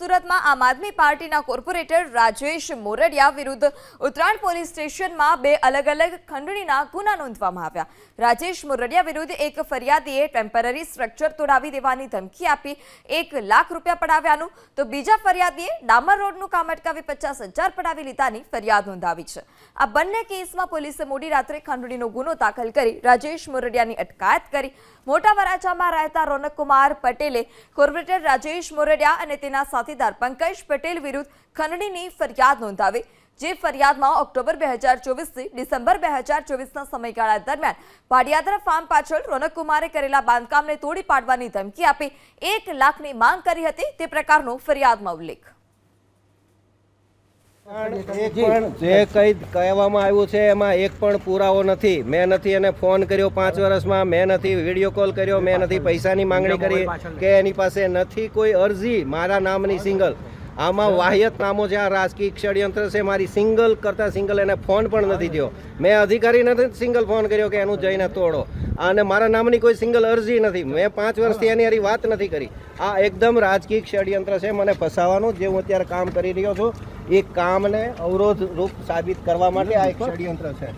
સુરતમાં આમ આદમી પાર્ટીના કોર્પોરેટર રાજેશ મોરડિયા વિરુદ્ધ ઉત્તરાયણ પોલીસ સ્ટેશનમાં બે અલગ અલગ ખંડણીના ગુના નોંધવામાં આવ્યા। રાજેશ મોરડિયા વિરુદ્ધ એક ફરિયાદીએ ટેમ્પરરી સ્ટ્રક્ચર તોડાવી દેવાની ધમકી આપી 1 લાખ રૂપિયા પડાવ્યાનું તો બીજા ફરિયાદીએ ડામર રોડનું કામ અટકાવી 50,000 પડાવી લીધાની ફરિયાદ નોંધાવી છે। આ બંને કેસમાં પોલીસે મોડી રાત્રે ખંડણીનો ગુનો દાખલ કરી રાજેશ મોરડિયાની અટકાયત કરી। મોટા વરાછામાં રહેતા રોનકકુમાર પટેલે કોર્પોરેટર રાજેશ મોરડિયા અને તેના સાથીદાર પંકજ પટેલ વિરુદ્ધ ખંડણીની ફરિયાદ નોંધાવી, જે ફરિયાદમાં ઓક્ટોબર 2024 થી ડિસેમ્બર 2024ના સમયગાળા દરમિયાન પાડિયાદરા ફાર્મ પાછળ રોનકકુમારે કરેલા બાંધકામને તોડી પાડવાની ધમકી આપી 1 લાખની માંગ કરી હતી તે પ્રકારનો ફરિયાદમાં ઉલ્લેખ। જે કંઈ કહેવામાં આવ્યું છે એમાં એક પણ પુરાવો નથી। મેં નથી એને ફોન કર્યો 5 વર્ષમાં, મેં નથી વિડીયો કોલ કર્યો, મેં નથી પૈસાની માંગણી કરી કે એની પાસે નથી કોઈ અરજી મારા નામની સિંગલ। આમાં વાહિયાત નામો છે, આ રાજકીય ષડયંત્ર છે। મારી સિંગલ કરતાં સિંગલ એને ફોન પણ નથી થયો। મેં અધિકારી નથી સિંગલ ફોન કર્યો કે એનું જઈને તોડો, અને મારા નામની કોઈ સિંગલ અરજી નથી। મેં 5 વર્ષથી એની હારી વાત નથી કરી। આ એકદમ રાજકીય ષડયંત્ર છે મને ફસાવાનું। જે હું અત્યારે કામ કરી રહ્યો છું એ કામને અવરોધ રૂપ સાબિત કરવા માટે આ એક ષડયંત્ર છે।